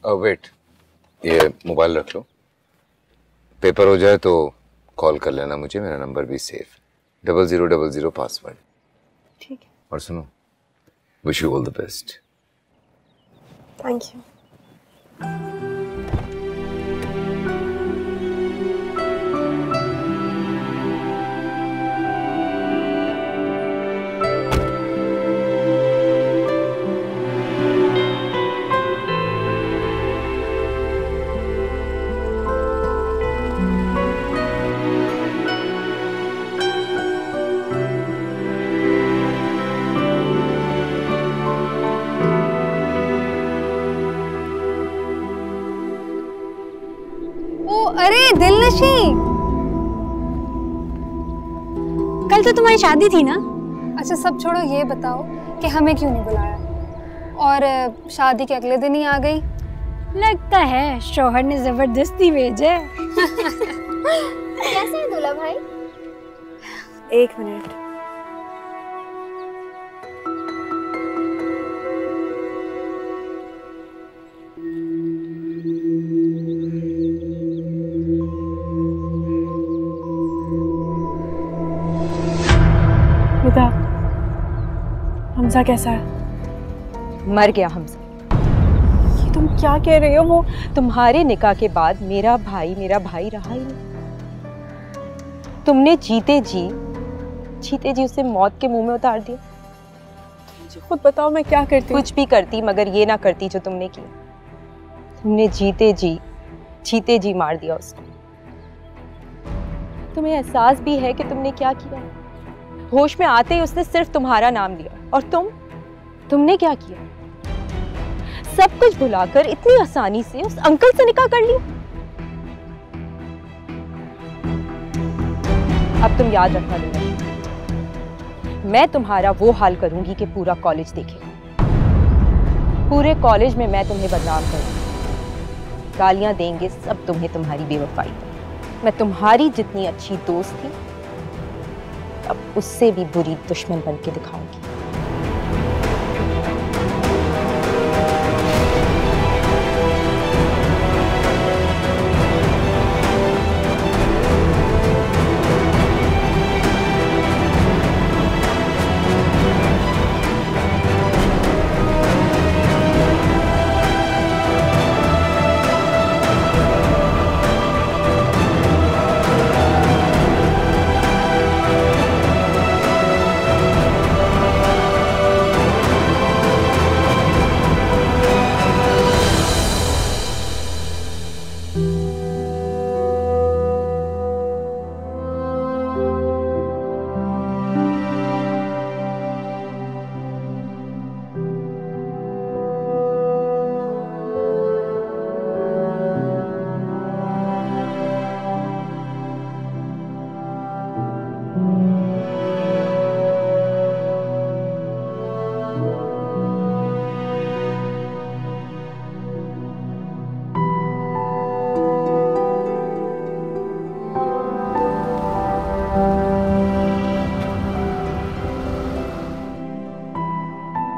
Wait, ये mobile रख लो। Paper हो जाए तो कॉल कर लेना मुझे, मेरा नंबर भी सेफ, 0000 पासवर्ड। ठीक है। और सुनो, wish you all the best. Thank you. अरे दिलनशी, कल तो तुम्हारी शादी थी ना? अच्छा सब छोड़ो, ये बताओ कि हमें क्यों नहीं बुलाया और शादी के अगले दिन ही आ गई? लगता है शौहर ने जबरदस्ती भेजा। कैसे है दूल्हा भाई? एक मिनट। हमजा कैसा है? मर गया हमजा। ये तुम क्या कह रही हो? वो तुम्हारे निकाह के बाद मेरा भाई रहा ही नहीं। तुमने जीते जी उसे मौत के मुंह में उतार दिया। मुझे खुद बताओ मैं क्या करती? कुछ भी करती, मगर ये ना करती जो तुमने किया। तुमने जीते जी मार दिया उसको। तुम्हें एहसास भी है कि तुमने क्या किया? होश में आते ही उसने सिर्फ तुम्हारा नाम लिया, और तुमने क्या किया? सब कुछ भुलाकर इतनी आसानी से उस अंकल से निकाह कर लिया। अब तुम याद रखना दिलनशी, मैं तुम्हारा वो हाल करूंगी कि पूरा कॉलेज देखेगा। पूरे कॉलेज में मैं तुम्हें बदनाम करूंगी, गालियां देंगे सब तुम्हें तुम्हारी बेवफाई पर। मैं तुम्हारी जितनी अच्छी दोस्त थी, अब उससे भी बुरी दुश्मन बन के दिखाऊंगी।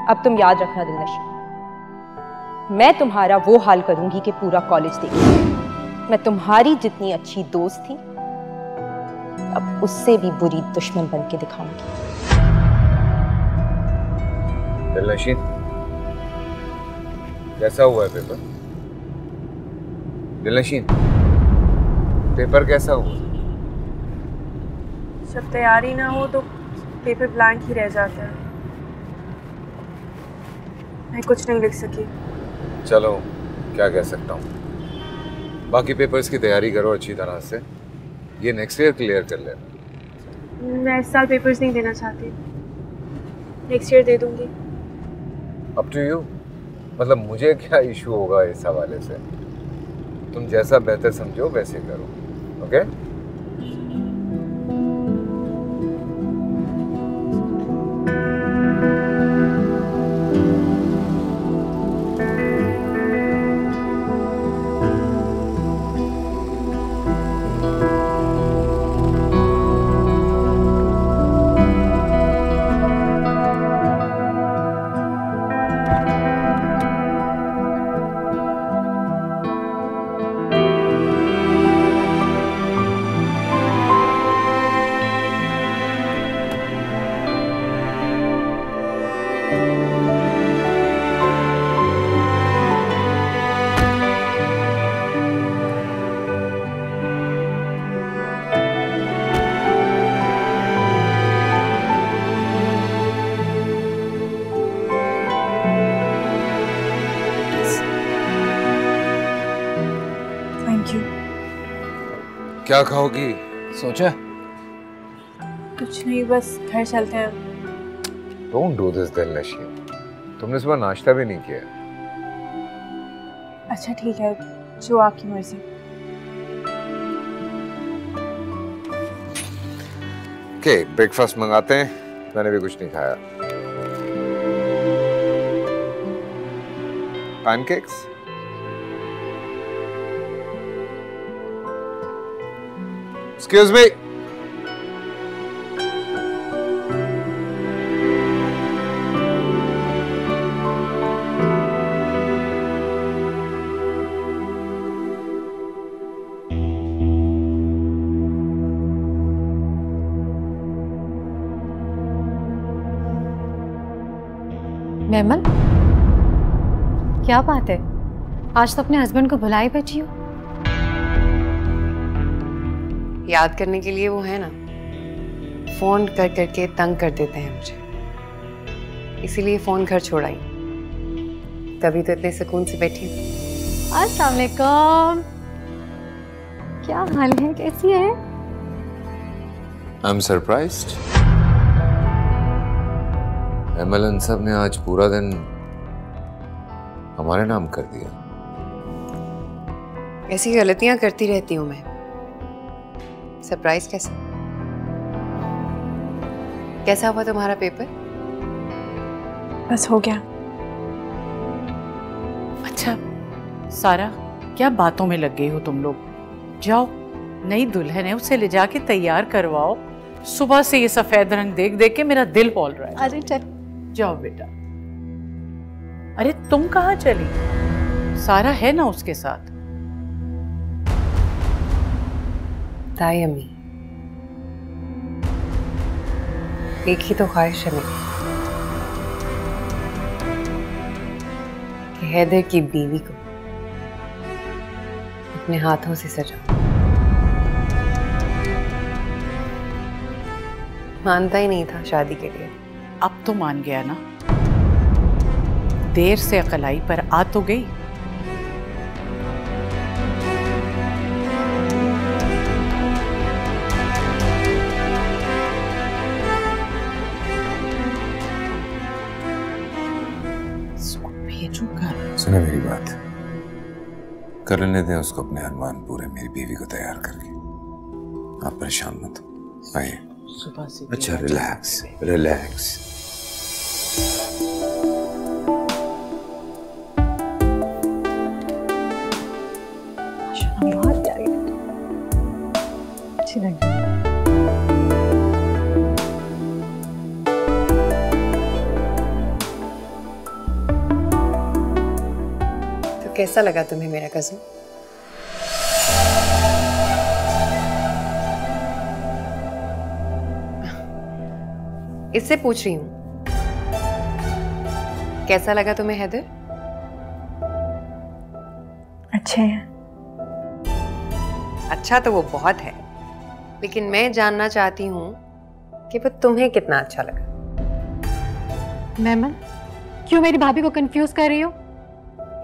अब तुम याद रखना दिलनशी, मैं तुम्हारा वो हाल करूंगी कि पूरा कॉलेज देखेगा। मैं तुम्हारी जितनी अच्छी दोस्त थी, अब उससे भी बुरी दुश्मन बन के दिखाऊंगी। दिलनशी, कैसा हुआ है पेपर? दिलनशी, पेपर कैसा हुआ? जब तैयारी ना हो तो पेपर ब्लैंक ही रह जाता है। मैं कुछ नहीं लिख सकी। चलो, क्या कह सकता हूँ। बाकी पेपर्स की तैयारी करो अच्छी तरह से, ये नेक्स्ट ईयर क्लियर कर लेना। मैं इस साल पेपर्स नहीं देना चाहती, नेक्स्ट ईयर दे दूंगी। अप टू यू, मतलब मुझे क्या इशू होगा इस हवाले से? तुम जैसा बेहतर समझो वैसे करो, ओके? क्या खाओगी? सोचा? कुछ नहीं, बस घर चलते हैं। Don't do this दिल नशी। तुमने सुबह नाश्ता भी नहीं किया। अच्छा ठीक है, जो आपकी मर्जी। ओके, ब्रेकफास्ट मंगाते हैं। मैंने भी कुछ नहीं खाया। पैनकेक्स? Excuse me. मेमन, क्या बात है? आज तो अपने हस्बैंड को भुला ही बैठी हो। याद करने के लिए वो है ना, फोन कर करके तंग कर देते हैं मुझे, इसीलिए फोन घर छोड़ाई। तभी तो इतने सुकून से बैठी हूँ। अस्सलाम वालेकुम। क्या हाल है, कैसी है? I'm surprised. एमएलएन सब ने आज पूरा दिन हमारे नाम कर दिया। ऐसी गलतियां करती रहती हूँ मैं। सरप्राइज कैसा? कैसा हुआ तुम्हारा पेपर? बस हो गया। अच्छा सारा, क्या बातों में लग गई हो तुम लोग? जाओ, नई दुल्हन है, उसे ले जाके तैयार करवाओ। सुबह से ये सफेद रंग देख देख के मेरा दिल बोल रहा है। अरे चल, जाओ बेटा। अरे तुम कहाँ चली? सारा है ना उसके साथ? ताई अम्मी, एक ही तो ख्वाहिश है मेरी कि हैदर की बीवी को अपने हाथों से सजाऊं। मानता ही नहीं था शादी के लिए। अब तो मान गया ना? देर से अकल आई पर आ तो गई। सुनो मेरी बात, कर लेने दें उसको अपने अरमान पूरे, मेरी बीवी को तैयार करके। आप परेशान मत हो, आइए। सुबह से अच्छा, रिलैक्स रिलैक्स। बहुत प्यारी है, अच्छी लगी। तो कैसा लगा तुम्हें मेरा कज़न? इससे पूछ रही हूँ, कैसा लगा तुम्हें हैदर? अच्छे हैं। अच्छा तो वो बहुत है, लेकिन मैं जानना चाहती हूँ कि वो तुम्हें कितना अच्छा लगा। मेमन, क्यों मेरी भाभी को कंफ्यूज कर रही हो?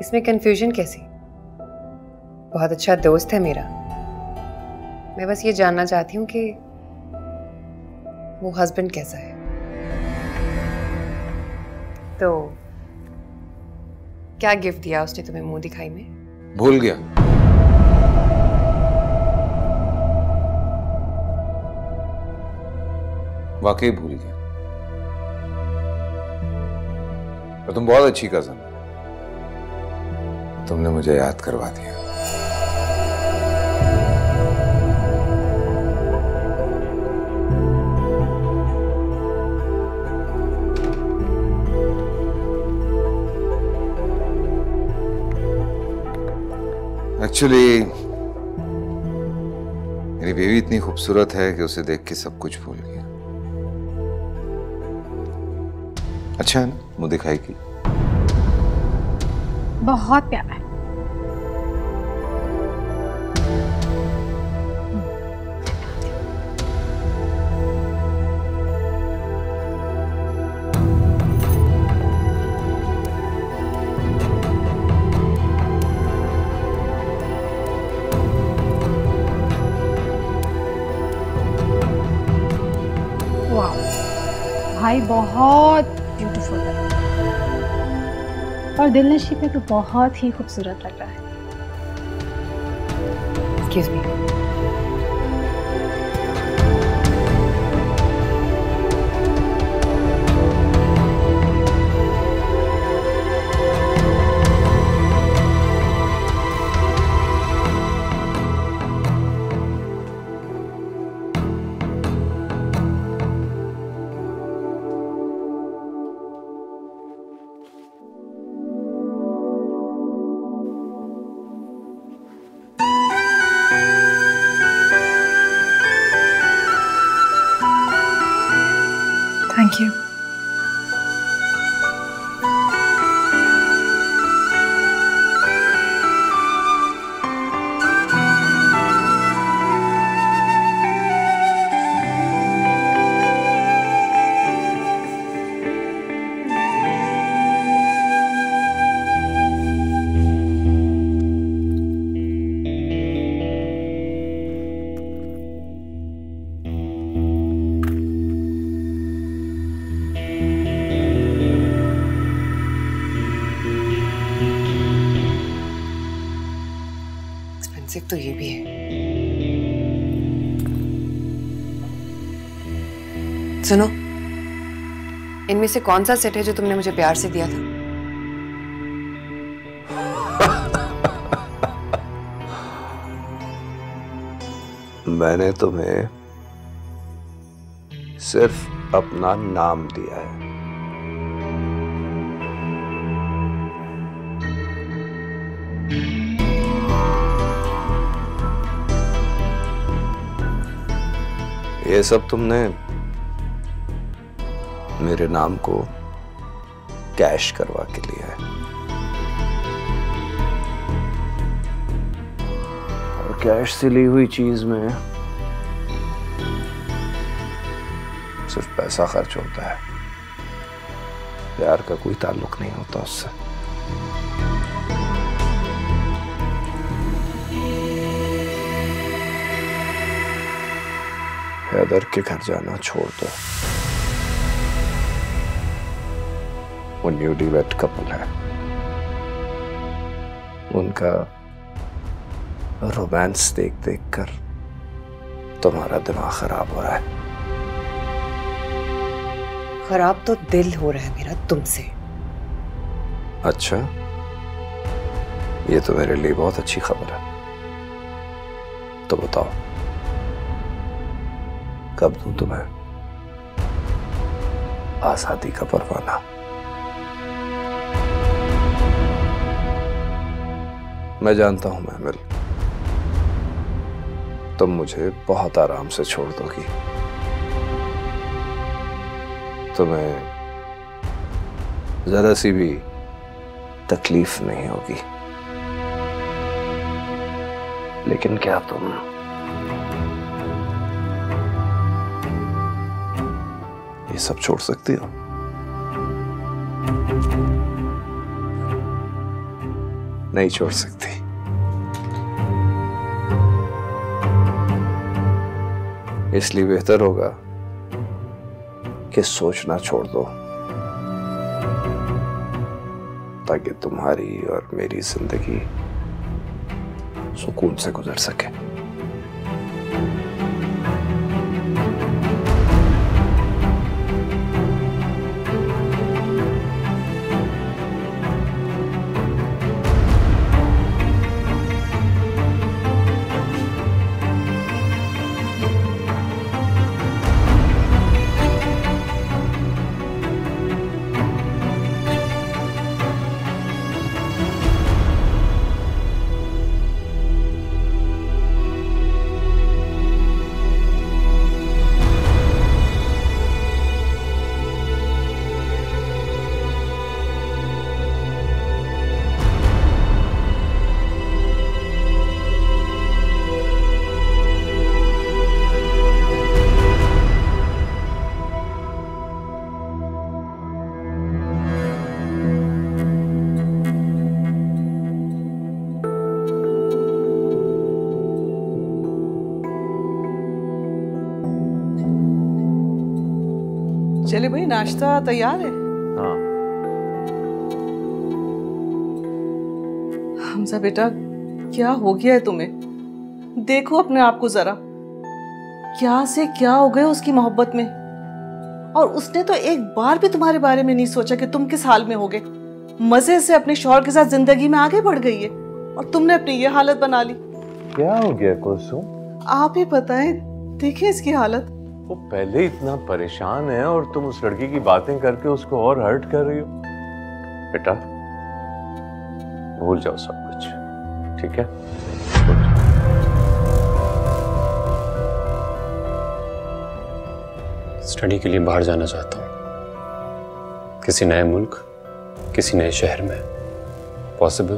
इसमें कंफ्यूजन कैसी? बहुत अच्छा दोस्त है मेरा। मैं बस ये जानना चाहती हूँ कि वो हस्बैंड कैसा है। तो क्या गिफ्ट दिया उसने तुम्हें मुंह दिखाई में? भूल गया। वाकई भूल गया। पर तुम बहुत अच्छी कज़न हो, तुमने मुझे याद करवा दिया। एक्चुअली मेरी बेबी इतनी खूबसूरत है कि उसे देख के सब कुछ भूल गया। अच्छा है ना मुंह दिखाई की? बहुत प्यारा है। भाई बहुत ब्यूटीफुल है और दिलनशी पे तो बहुत ही खूबसूरत लग रहा है। Excuse me. Thank you. Expensive तो ये भी है। सुनो, इनमें से कौन सा सेट है जो तुमने मुझे प्यार से दिया था? मैंने तुम्हें सिर्फ अपना नाम दिया है। ये सब तुमने मेरे नाम को कैश करवा के लिया है। और कैश से ली हुई चीज में सिर्फ पैसा खर्च होता है, प्यार का कोई ताल्लुक नहीं होता उससे। हैदर के घर जाना छोड़ दो। वो न्यूली वेड कपल है, उनका रोमांस देख देख कर तुम्हारा दिमाग खराब हो रहा है। खराब तो दिल हो रहा है मेरा तुमसे। अच्छा, ये तो मेरे लिए बहुत अच्छी खबर है। तो बताओ, कब दूं तुम्हें आजादी का परवाना? मैं जानता हूं महमिल, तुम मुझे बहुत आराम से छोड़ दोगी। तुम्हें जरा सी भी तकलीफ नहीं होगी। लेकिन क्या तुम ये सब छोड़ सकती हो? नहीं छोड़ सकती। इसलिए बेहतर होगा कि सोचना छोड़ दो, ताकि तुम्हारी और मेरी जिंदगी सुकून से गुजर सके। चले भाई, नाश्ता तैयार है। हाँ। हमजा बेटा, क्या हो गया है तुम्हें? देखो अपने आप को जरा, क्या से क्या हो गए उसकी मोहब्बत में। और उसने तो एक बार भी तुम्हारे बारे में नहीं सोचा कि तुम किस हाल में होगे। मजे से अपने शौहर के साथ जिंदगी में आगे बढ़ गई है और तुमने अपनी ये हालत बना ली। क्या हो गया कुसुम? आप ही बताएं, देखिए इसकी हालत। वो पहले इतना परेशान है और तुम उस लड़की की बातें करके उसको और हर्ट कर रही हो। बेटा भूल जाओ सब कुछ, ठीक है? स्टडी के लिए बाहर जाना चाहता हूँ, किसी नए मुल्क, किसी नए शहर में। पॉसिबल?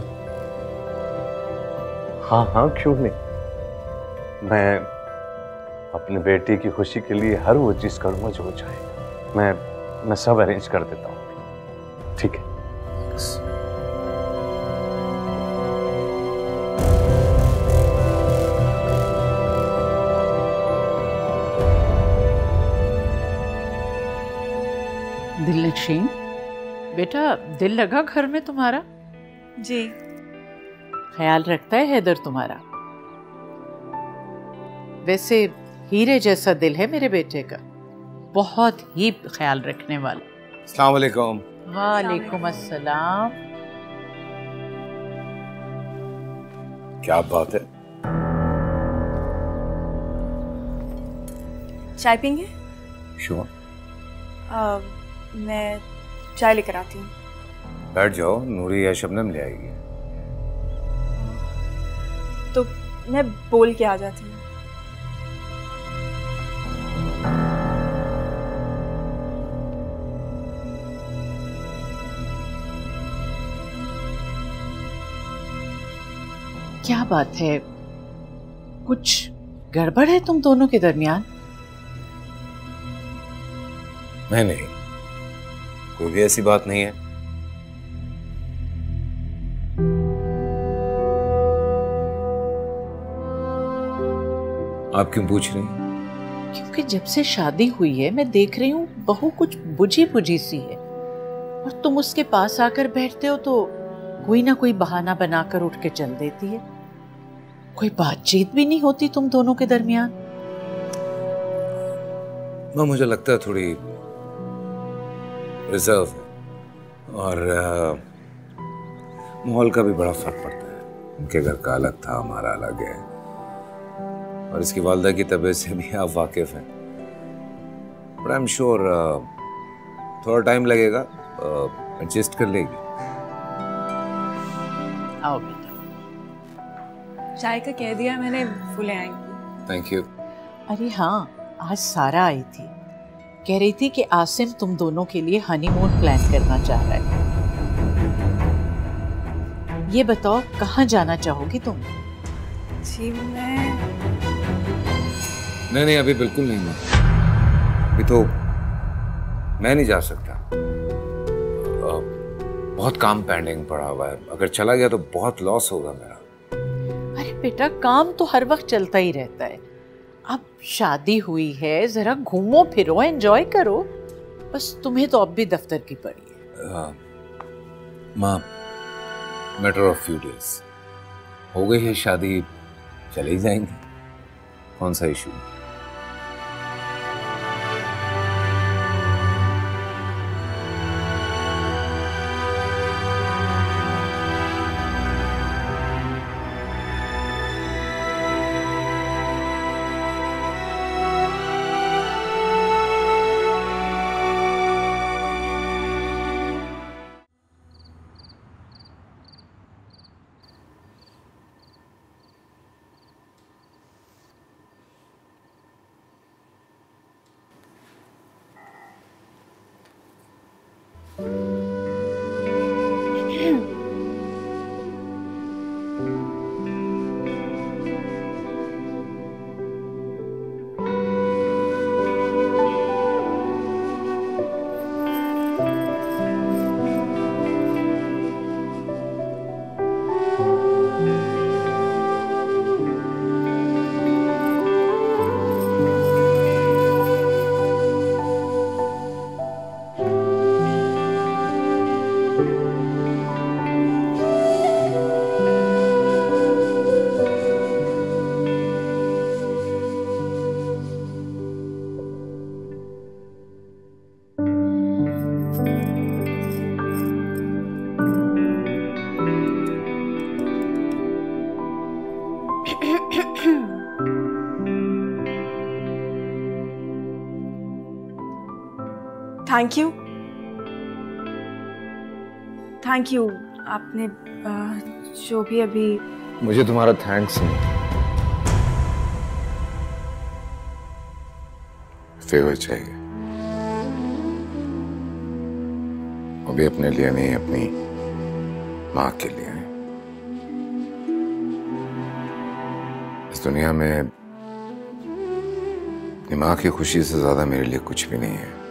हाँ हाँ, क्यों नहीं। मैं अपने बेटी की खुशी के लिए हर वो चीज करूंगा जो चाहे। मैं सब अरेंज कर देता हूँ, ठीक है? दिलनशीन बेटा, दिल लगा घर में तुम्हारा? जी। ख्याल रखता है हैदर तुम्हारा? वैसे हीरे जैसा दिल है मेरे बेटे का, बहुत ही ख्याल रखने वाला। अस्सलाम वालेकुम। वालेकुम अस्सलाम। क्या बात है? चाय पीएंगे? श्योर। मैं चाय लेकर आती हूँ। बैठ जाओ, नूरी या शबनम ले आएगी। तो मैं बोल के आ जाती हूँ। क्या बात है, कुछ गड़बड़ है तुम दोनों के दरमियान? नहीं, कोई भी ऐसी बात नहीं है। आप क्यों पूछ रही हैं? क्योंकि जब से शादी हुई है मैं देख रही हूँ बहू कुछ बुझी बुझी सी है, और तुम उसके पास आकर बैठते हो तो कोई ना कोई बहाना बनाकर उठ के चल देती है। कोई बातचीत भी नहीं होती तुम दोनों के दरमियान? माँ, मुझे लगता है थोड़ी रिजर्व है और माहौल का भी बड़ा फर्क पड़ता है। उनके घर का अलग था, हमारा अलग है, और इसकी वालदा की तबीयत से भी आप वाकिफ हैं। बट आई एम श्योर थोड़ा टाइम लगेगा, एडजस्ट कर लेगी। आओ बेटा। चाय का कह दिया मैंने, फूलें आएंगी। Thank you. अरे हाँ, आज सारा आई थी, कह रही थी कि आसिम तुम दोनों के लिए हनीमून प्लान करना चाह रहा है। ये बताओ कहाँ जाना चाहोगी तुम? जी नहीं, अभी बिल्कुल नहीं माँ। अभी तो मैं नहीं जा सकता, बहुत काम पेंडिंग पड़ा हुआ है। अगर चला गया तो बहुत लॉस होगा मेरा। अरे बेटा, काम तो हर वक्त चलता ही रहता है। अब शादी हुई है, जरा घूमो फिरो, एंजॉय करो। बस तुम्हें तो अब भी दफ्तर की पड़ी है। माँ, मैटर ऑफ फ्यू डेज, हो गई है शादी, चले ही जाएंगे, कौन सा इशू? थैंक यू आपने जो भी अभी। मुझे तुम्हारा थैंक्स नहीं, फेवर चाहिए। वो भी अपने लिए नहीं, अपनी माँ के लिए। इस दुनिया में अपनी माँ की खुशी से ज्यादा मेरे लिए कुछ भी नहीं है,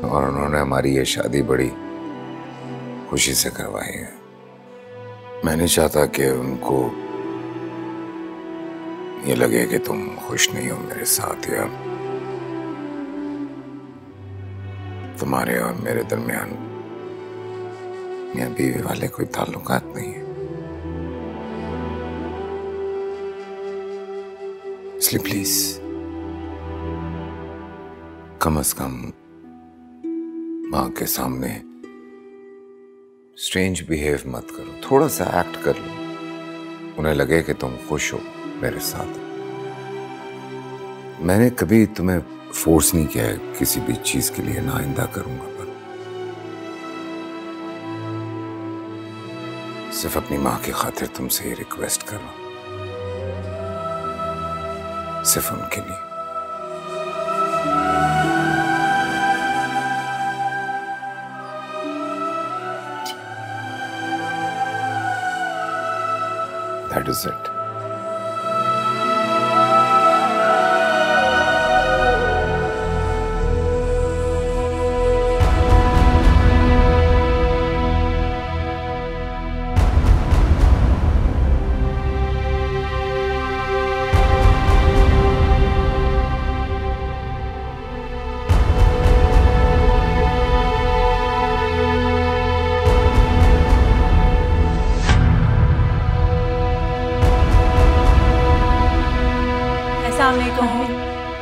और उन्होंने हमारी ये शादी बड़ी खुशी से करवाई है। मैं नहीं चाहता कि उनको ये लगे कि तुम खुश नहीं हो मेरे साथ, या तुम्हारे और मेरे दरमियान मियां बीवी वाले कोई ताल्लुकात नहीं है। इसलिए प्लीज कम से कम माँ के सामने स्ट्रेंज बिहेव मत करो, थोड़ा सा एक्ट कर लो, उन्हें लगे कि तुम खुश हो मेरे साथ। मैंने कभी तुम्हें फोर्स नहीं किया है किसी भी चीज के लिए, ना आइंदा करूंगा, पर सिर्फ अपनी माँ की खातिर तुमसे ये रिक्वेस्ट कर रहा हूं, सिर्फ उनके लिए। That is it.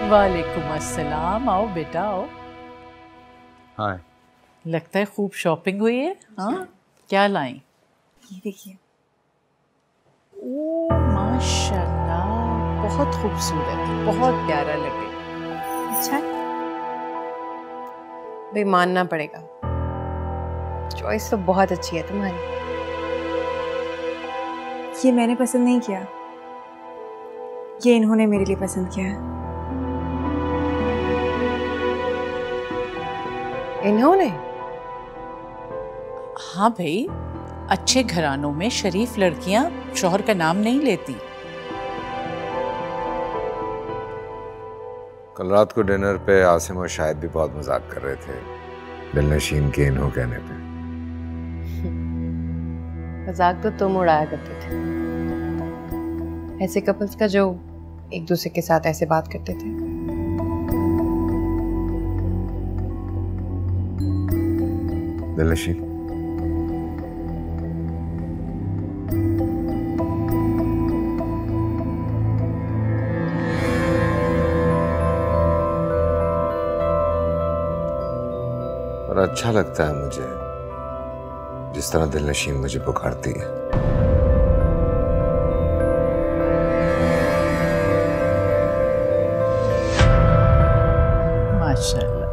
वालेकुम अस्सलाम। आओ बेटा आओ। हाय। लगता है खूब शॉपिंग हुई है। हाँ, क्या लाई? ये देखिए। ओ माशाल्लाह, बहुत खूबसूरत, बहुत प्यारा लगे। अच्छा, भाई मानना पड़ेगा, चॉइस तो बहुत अच्छी है तुम्हारी। ये मैंने पसंद नहीं किया, ये इन्होंने मेरे लिए पसंद किया है। इन्होंने? हाँ भाई, अच्छे घरानों में शरीफ लड़कियां शौहर का नाम नहीं लेती। कल रात को डिनर पे आसिम और शायद भी बहुत मजाक कर रहे थे दिलनशीन के इन्हों कहने पे। मजाक तो तुम उड़ाया करते थे, ऐसे कपल्स का जो एक दूसरे के साथ ऐसे बात करते थे। दिलनशीन, और अच्छा लगता है मुझे जिस तरह दिलनशीन मुझे पुकारती है। माशाल्लाह,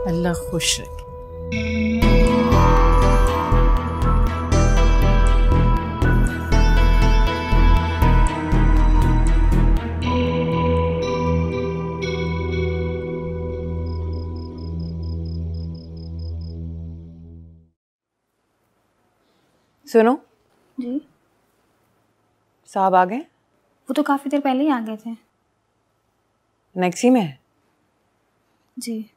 अल्लाह खुश रखे। सुनो जी, साहब आ गए? वो तो काफी देर पहले ही आ गए थे। नेक्सी में है? जी।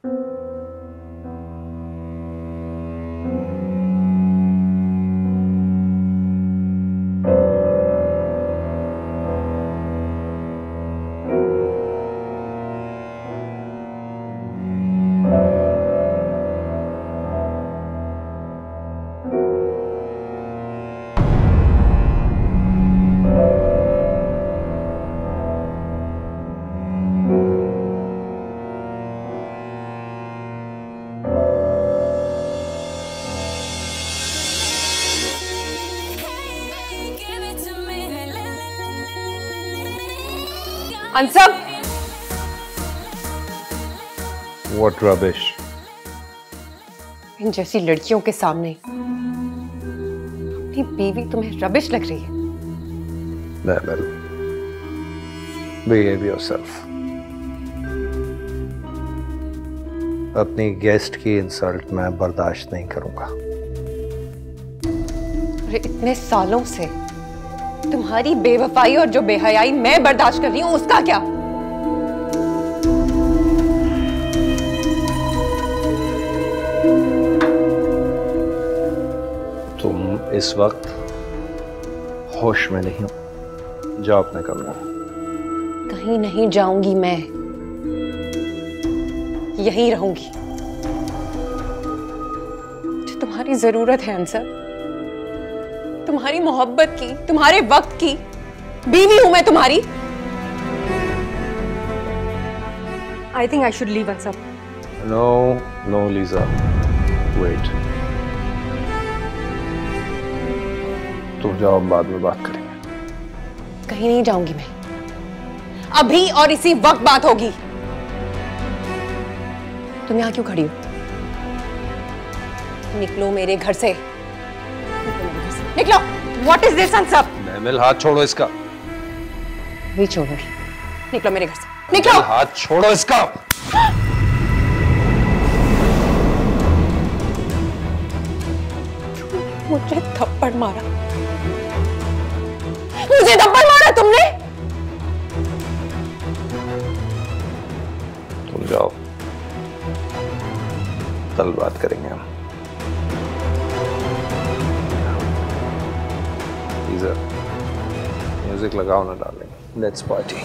अंसब, What rubbish? इन जैसी लड़कियों के सामने अपनी बीवी तुम्हें रबिश लग रही है? Well, behave yourself. अपनी गेस्ट की इंसल्ट मैं बर्दाश्त नहीं करूंगा। अरे इतने सालों से तुम्हारी बेवफाई और जो बेहयाई मैं बर्दाश्त कर रही हूं, उसका क्या? तुम इस वक्त होश में नहीं हो, जाओ अपने कमरे में। कहीं नहीं जाऊंगी मैं, यहीं रहूंगी। जो तुम्हारी जरूरत है अंसर, तुम्हारी मोहब्बत की, तुम्हारे वक्त की बीवी हूं मैं तुम्हारी। I think I should leave, Ansar. No, Lisa. Wait. तुम जाओ, हम बाद में बात करेंगे। कहीं नहीं जाऊंगी मैं, अभी और इसी वक्त बात होगी। तुम यहां क्यों खड़ी हो? निकलो मेरे घर से, निकलो। What is this, Ansar? महमिल, हाथ छोड़ो इसका। भी छोड़ोगी? निकलो मेरे घर से, निकलो। हाथ छोड़ो इसका। मुझे थप्पड़ मारा, मुझे थप्पड़ मारा तुमने। तुम जाओ, कल बात करेंगे हम। म्यूजिक लगाओ ना डार्लिंग, लेट्स पार्टी।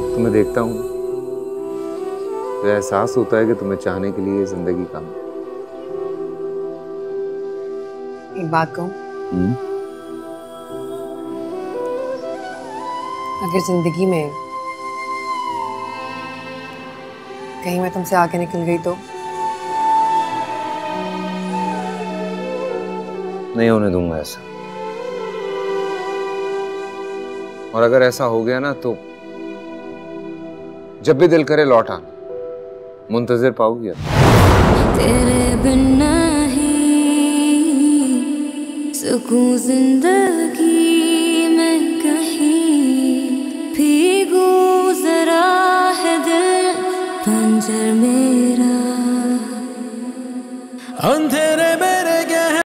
तुम्हें देखता हूँ तो एहसास होता है कि तुम्हें चाहने के लिए जिंदगी कम है। एक बात कहूं, अगर जिंदगी में कहीं मैं तुमसे आगे निकल गई तो? नहीं होने दूंगा ऐसा, और अगर ऐसा हो गया ना तो जब भी दिल करे लौट आना। मुंतजिर पाओगी तेरे बिन नहीं सुकून जिंदगी में, कहीं भीगू जरा है दिल पंजर मेरा। अंधेरे मेरे गहरे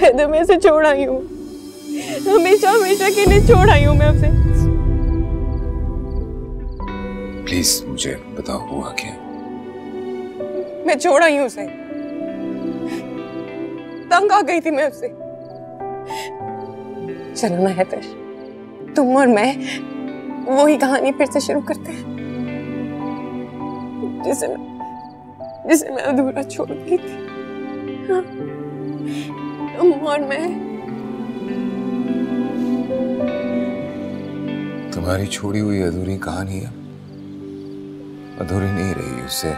हैदर, मैं इसे छोड़ आई हूँ, हमेशा हमेशा के लिए छोड़ आई हूँ मैं उसे। प्लीज मुझे बताओ हुआ क्या? मैं छोड़ आई हूँ उसे, तंग आ गई थी मैं उससे। चलो ना हैदर, तुम और मैं वही कहानी फिर से शुरू करते हैं जिसे मैं अधूरा छोड़ दी थी। हाँ, तुम और मैं। तुम्हारी छोड़ी हुई अधूरी कहानी है अधूरी नहीं रही, उससे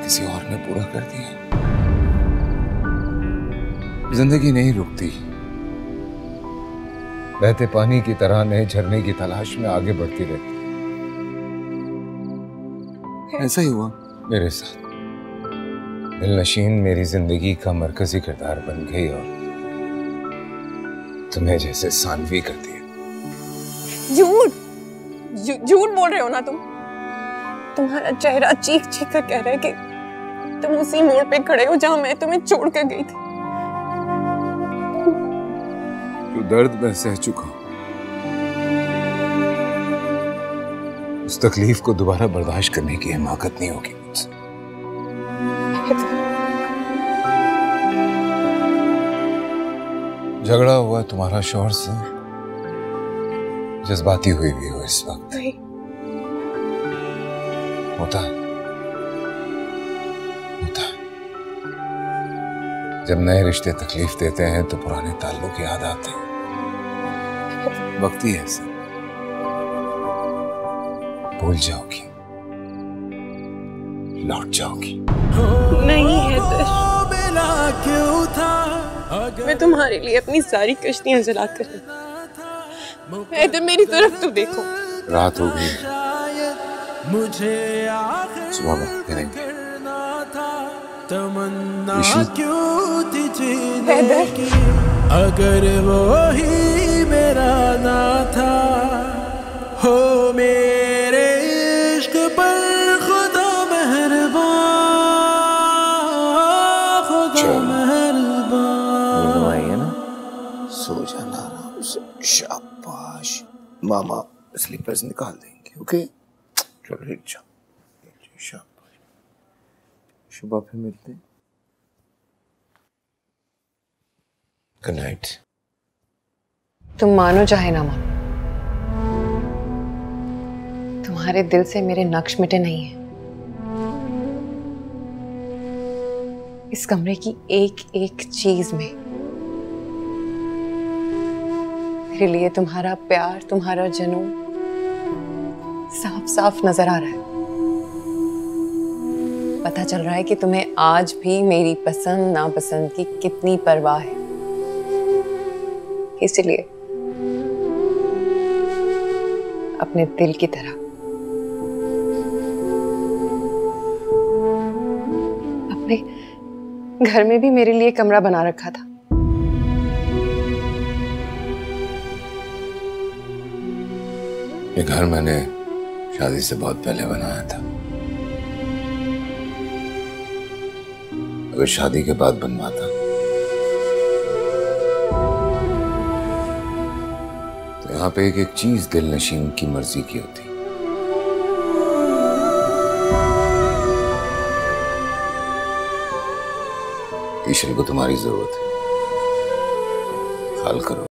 किसी और ने पूरा कर दिया। जिंदगी नहीं रुकती, बहते पानी की तरह नए झरने की तलाश में आगे बढ़ती रहती। ऐसा ही हुआ मेरे साथ। दिलनशीन मेरी जिंदगी का मरकजी किरदार बन गई और तुम्हें जैसे सानवी कर दिया। झूठ बोल रहे हो ना तुम। तुम्हारा चेहरा चीख चीख कर कह रहा है कि तुम उसी मोड़ पे खड़े हो जहां मैं तुम्हें छोड़ कर गई थी। जो दर्द मैं सह चुका हूं, उस तकलीफ को दोबारा बर्दाश्त करने की हिम्मत नहीं होगी मुझसे। झगड़ा हुआ तुम्हारा शौहर से, जज्बाती हुई भी हो इस वक्त। होता जब नए रिश्ते तकलीफ देते हैं तो पुराने ताल्लुक याद आते हैं। वक्त ही ऐसा, भूल जाओगी, लौट जाओगी। नहीं हैदर, मैं तुम्हारे लिए अपनी सारी कश्तियां जला कर। हैदर, मेरी तरफ तो देखो। रात हो गई, सुबह बात करेंगे। हैदर, अगर वो ही मेरा ना था, हो मेरे इश्क पर खुदा मेहरबान, खुदा मेहरबान। है ना, सो जाना आराम से। शाबाश, मामा स्लीपर्स निकाल देंगे। ओके, चलो लेट जाओ। शाबाश, सुबह फिर मिलते हैं। Good night. तुम मानो चाहे ना मानो, तुम्हारे दिल से मेरे नक्श मिटे नहीं है। इस कमरे की एक एक चीज में मेरे लिए तुम्हारा प्यार, तुम्हारा जुनून साफ साफ नजर आ रहा है। पता चल रहा है कि तुम्हें आज भी मेरी पसंद नापसंद की कितनी परवाह है। इसलिए अपने दिल की तरह अपने घर में भी मेरे लिए कमरा बना रखा था। ये घर मैंने शादी से बहुत पहले बनाया था। अगर शादी के बाद बनवाता तो यहाँ पे एक एक चीज दिल नशीन की मर्जी की होती। ईशल को तुम्हारी जरूरत है, ख्याल करो।